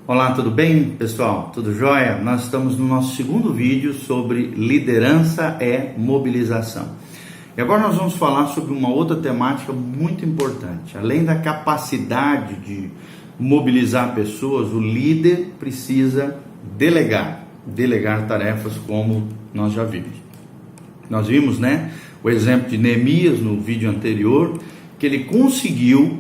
Olá, tudo bem, pessoal? Tudo jóia? Nós estamos no nosso segundo vídeo sobre liderança é mobilização. E agora nós vamos falar sobre uma outra temática muito importante. Além da capacidade de mobilizar pessoas, o líder precisa delegar tarefas, como nós já vimos. Nós vimos, o exemplo de Neemias no vídeo anterior, que ele conseguiu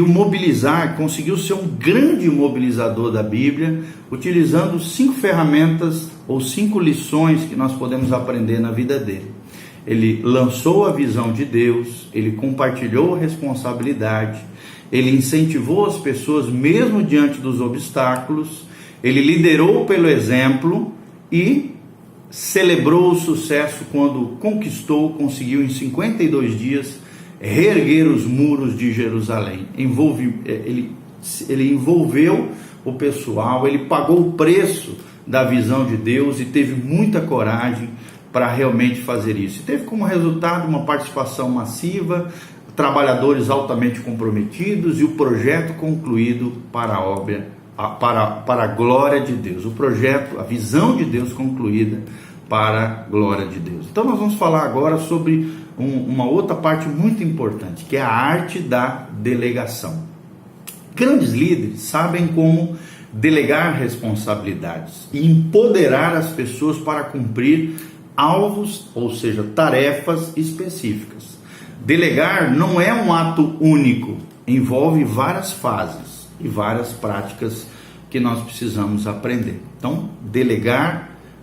mobilizar, conseguiu ser um grande mobilizador da Bíblia, utilizando 5 ferramentas ou 5 lições que nós podemos aprender na vida dele. Ele lançou a visão de Deus, ele compartilhou a responsabilidade, ele incentivou as pessoas mesmo diante dos obstáculos, ele liderou pelo exemplo e celebrou o sucesso quando conseguiu em 52 dias reerguer os muros de Jerusalém. Ele envolveu o pessoal, ele pagou o preço da visão de Deus e teve muita coragem para realmente fazer isso. E teve como resultado uma participação massiva, trabalhadores altamente comprometidos e o projeto concluído para a obra, para a glória de Deus. O projeto, a visão de Deus concluída para a glória de Deus. Então nós vamos falar agora sobre uma outra parte muito importante, que é a arte da delegação. Grandes líderes sabem como delegar responsabilidades e empoderar as pessoas para cumprir alvos, ou seja, tarefas específicas. Delegar não é um ato único, envolve várias fases e várias práticas que nós precisamos aprender. Então,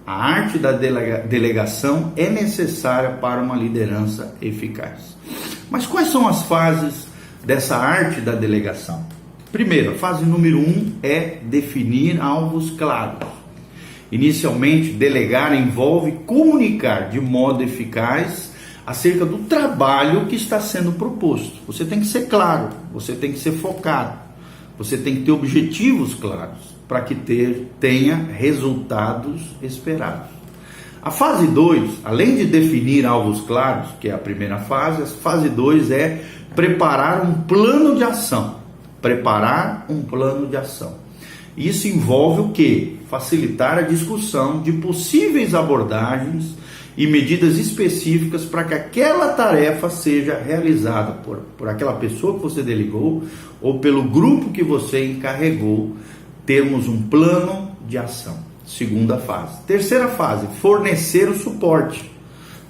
a arte da delegação é necessária para uma liderança eficaz. Mas quais são as fases dessa arte da delegação? Primeiro, a fase número 1 é definir alvos claros. Inicialmente, delegar envolve comunicar de modo eficaz acerca do trabalho que está sendo proposto. Você tem que ser claro, você tem que ser focado, você tem que ter objetivos claros para que tenha resultados esperados. A fase 2, além de definir alvos claros, que é a primeira fase, a fase 2 é preparar um plano de ação. Isso envolve o quê? Facilitar a discussão de possíveis abordagens e medidas específicas para que aquela tarefa seja realizada por aquela pessoa que você delegou ou pelo grupo que você encarregou. Temos um plano de ação. Segunda fase. Terceira fase, fornecer o suporte.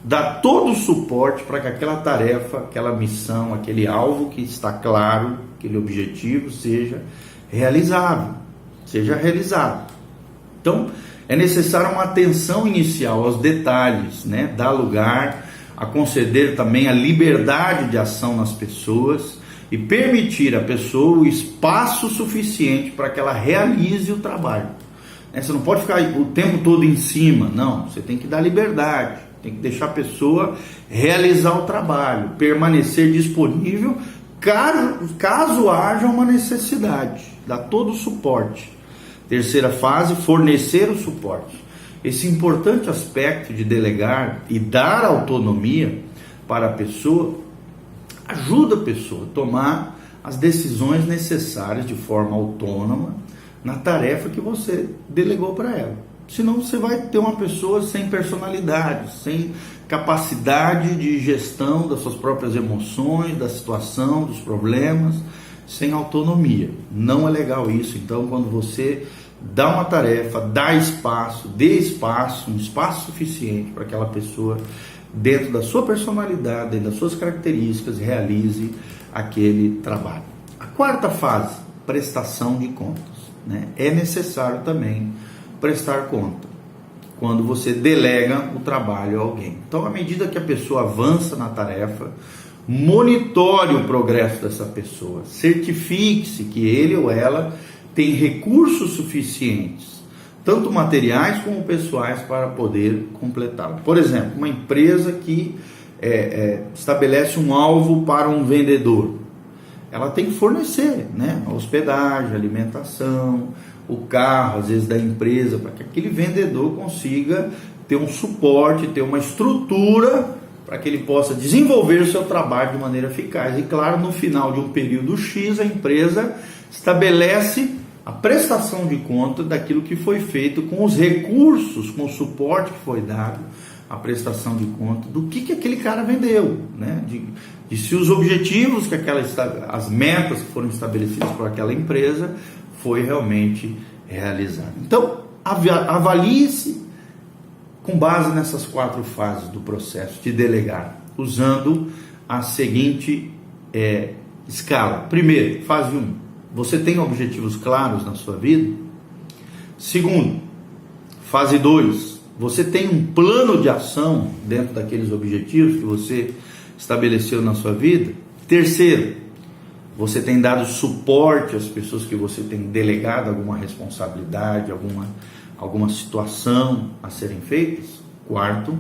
Dar todo o suporte para que aquela tarefa, aquela missão, aquele alvo que está claro, aquele objetivo seja realizado. Então, é necessário uma atenção inicial aos detalhes, dar lugar a conceder também a liberdade de ação nas pessoas e permitir à pessoa o espaço suficiente para que ela realize o trabalho. Você não pode ficar o tempo todo em cima, não. Você tem que dar liberdade, tem que deixar a pessoa realizar o trabalho, permanecer disponível caso haja uma necessidade, dar todo o suporte. Terceira fase, fornecer o suporte. Esse importante aspecto de delegar e dar autonomia para a pessoa ajuda a pessoa a tomar as decisões necessárias de forma autônoma na tarefa que você delegou para ela. Senão você vai ter uma pessoa sem personalidade, sem capacidade de gestão das suas próprias emoções, da situação, dos problemas, sem autonomia. Não é legal isso. Então, quando você dá uma tarefa, dê espaço, um espaço suficiente para aquela pessoa, dentro da sua personalidade, dentro das suas características, realize aquele trabalho. A quarta fase, prestação de contas. É necessário também prestar conta quando você delega o trabalho a alguém. Então, à medida que a pessoa avança na tarefa, monitore o progresso dessa pessoa, certifique-se que ele ou ela tem recursos suficientes, tanto materiais como pessoais, para poder completá-lo. Por exemplo, uma empresa que estabelece um alvo para um vendedor, ela tem que fornecer a hospedagem, a alimentação, o carro, às vezes da empresa, para que aquele vendedor consiga ter um suporte, ter uma estrutura para que ele possa desenvolver o seu trabalho de maneira eficaz. E claro, no final de um período X, a empresa estabelece a prestação de conta daquilo que foi feito com os recursos, com o suporte que foi dado, a prestação de conta do que aquele cara vendeu, né? De se os objetivos que as metas que foram estabelecidas por aquela empresa foi realmente realizado. Então, avalie-se com base nessas 4 fases do processo de delegar, usando a seguinte escala. Primeiro, fase 1, você tem objetivos claros na sua vida? Segundo, fase 2, você tem um plano de ação dentro daqueles objetivos que você estabeleceu na sua vida? Terceiro, você tem dado suporte às pessoas que você tem delegado alguma responsabilidade, alguma situação a serem feitas? Quarto,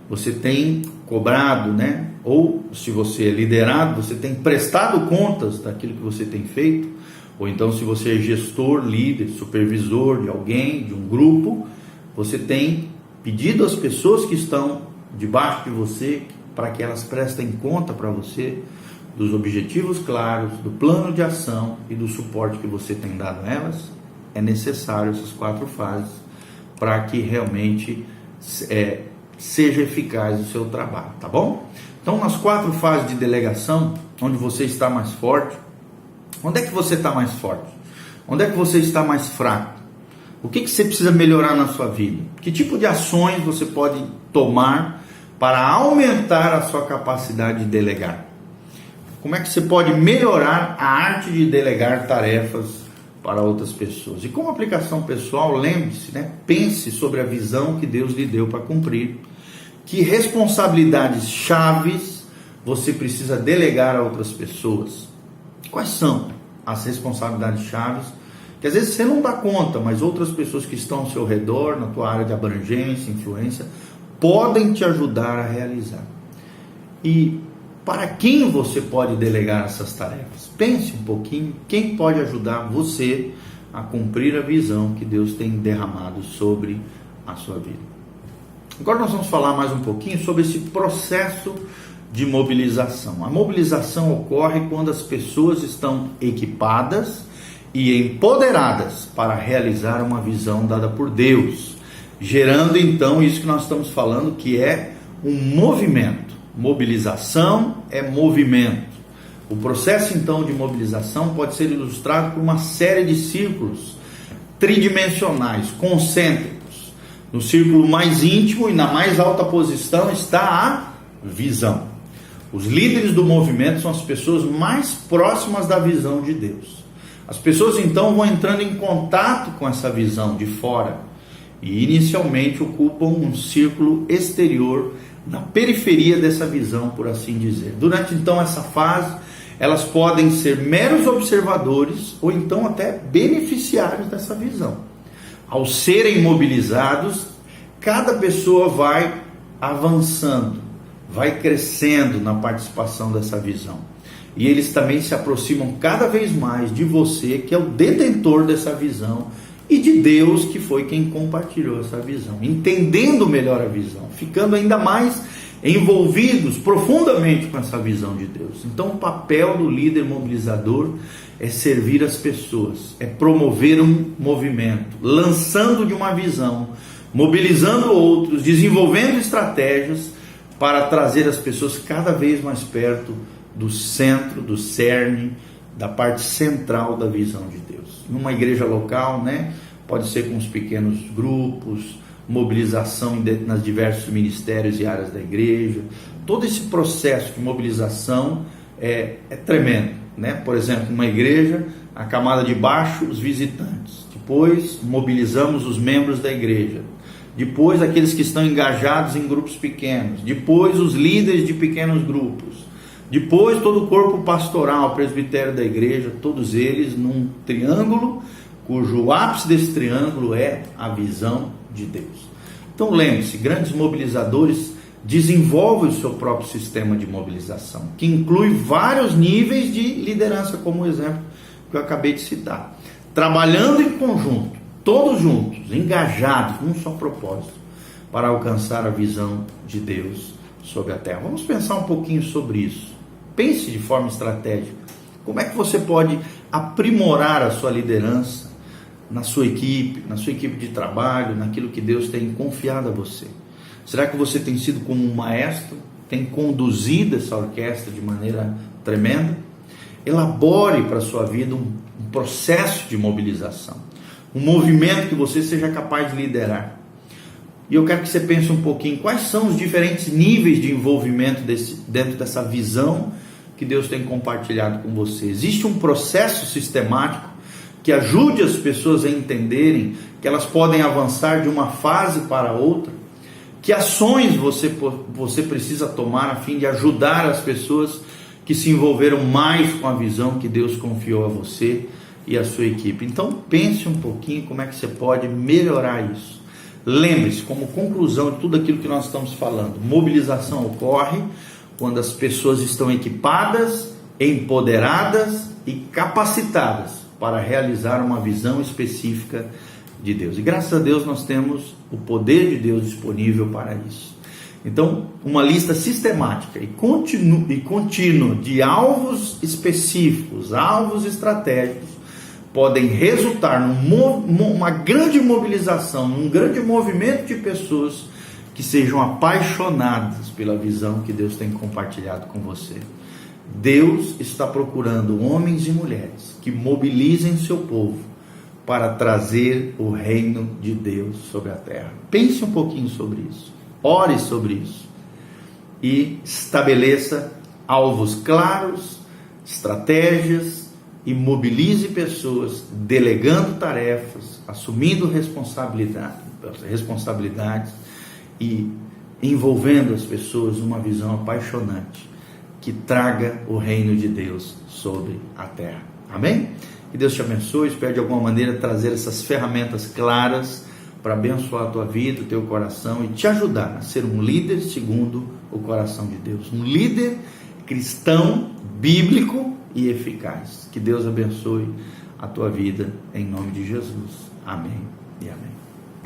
você tem cobrado, né? Ou se você é liderado, você tem prestado contas daquilo que você tem feito? Ou então, se você é gestor, líder, supervisor de alguém, de um grupo, você tem pedido às pessoas que estão debaixo de você para que elas prestem conta para você dos objetivos claros, do plano de ação e do suporte que você tem dado a elas? É necessário essas 4 fases para que realmente seja eficaz o seu trabalho, tá bom? Então, nas 4 fases de delegação, onde você está mais forte, onde é que você está mais forte? Onde é que você está mais fraco? O que você precisa melhorar na sua vida? Que tipo de ações você pode tomar para aumentar a sua capacidade de delegar? Como é que você pode melhorar a arte de delegar tarefas para outras pessoas? E como aplicação pessoal, lembre-se, né? Pense sobre a visão que Deus lhe deu para cumprir. Que responsabilidades chaves você precisa delegar a outras pessoas? Quais são as responsabilidades chaves que às vezes você não dá conta, mas outras pessoas que estão ao seu redor, na tua área de abrangência, influência, podem te ajudar a realizar? E para quem você pode delegar essas tarefas? Pense um pouquinho, quem pode ajudar você a cumprir a visão que Deus tem derramado sobre a sua vida. Agora nós vamos falar mais um pouquinho sobre esse processo de mobilização. A mobilização ocorre quando as pessoas estão equipadas e empoderadas para realizar uma visão dada por Deus, gerando então isso que nós estamos falando, que é um movimento. Mobilização é movimento. O processo então de mobilização pode ser ilustrado por uma série de círculos tridimensionais, concêntricos. No círculo mais íntimo e na mais alta posição está a visão. Os líderes do movimento são as pessoas mais próximas da visão de Deus. As pessoas então vão entrando em contato com essa visão de fora e inicialmente ocupam um círculo exterior na periferia dessa visão, por assim dizer. Durante então essa fase, elas podem ser meros observadores ou então até beneficiários dessa visão. Ao serem mobilizados, cada pessoa vai avançando, vai crescendo na participação dessa visão. E eles também se aproximam cada vez mais de você, que é o detentor dessa visão, e de Deus, que foi quem compartilhou essa visão, entendendo melhor a visão, ficando ainda mais envolvidos profundamente com essa visão de Deus. Então o papel do líder mobilizador é servir as pessoas, é promover um movimento, lançando de uma visão, mobilizando outros, desenvolvendo estratégias para trazer as pessoas cada vez mais perto do centro, do cerne, da parte central da visão de Deus. Numa igreja local, né? Pode ser com os pequenos grupos, mobilização nas diversos ministérios e áreas da igreja. Todo esse processo de mobilização é tremendo, né? Por exemplo, numa igreja, a camada de baixo, os visitantes. Depois, mobilizamos os membros da igreja. Depois, aqueles que estão engajados em grupos pequenos. Depois, os líderes de pequenos grupos. Depois, todo o corpo pastoral, presbitério da igreja, todos eles num triângulo, cujo ápice desse triângulo é a visão de Deus. Então lembre-se, grandes mobilizadores desenvolvem o seu próprio sistema de mobilização, que inclui vários níveis de liderança, como o exemplo que eu acabei de citar. Trabalhando em conjunto, todos juntos, engajados num só propósito, para alcançar a visão de Deus sobre a terra. Vamos pensar um pouquinho sobre isso. Pense de forma estratégica. Como é que você pode aprimorar a sua liderança na sua equipe de trabalho, naquilo que Deus tem confiado a você? Será que você tem sido como um maestro, tem conduzido essa orquestra de maneira tremenda? Elabore para a sua vida um processo de mobilização, um movimento que você seja capaz de liderar. E eu quero que você pense um pouquinho, quais são os diferentes níveis de envolvimento dentro dessa visão que Deus tem compartilhado com você. Existe um processo sistemático que ajude as pessoas a entenderem que elas podem avançar de uma fase para outra? Que ações você precisa tomar a fim de ajudar as pessoas que se envolveram mais com a visão que Deus confiou a você e a sua equipe? Então pense um pouquinho como é que você pode melhorar isso. Lembre-se, como conclusão de tudo aquilo que nós estamos falando, mobilização ocorre quando as pessoas estão equipadas, empoderadas e capacitadas para realizar uma visão específica de Deus. E graças a Deus nós temos o poder de Deus disponível para isso. Então, uma lista sistemática e contínua de alvos específicos, alvos estratégicos, podem resultar numa grande mobilização, num grande movimento de pessoas que sejam apaixonadas pela visão que Deus tem compartilhado com você. Deus está procurando homens e mulheres que mobilizem seu povo para trazer o reino de Deus sobre a terra. Pense um pouquinho sobre isso, ore sobre isso e estabeleça alvos claros, estratégias, e mobilize pessoas, delegando tarefas, assumindo responsabilidades e envolvendo as pessoas numa visão apaixonante que traga o reino de Deus sobre a terra. Amém? Que Deus te abençoe. Espero de alguma maneira trazer essas ferramentas claras para abençoar a tua vida, o teu coração e te ajudar a ser um líder segundo o coração de Deus. Um líder cristão, bíblico e eficaz. Que Deus abençoe a tua vida em nome de Jesus. Amém e amém.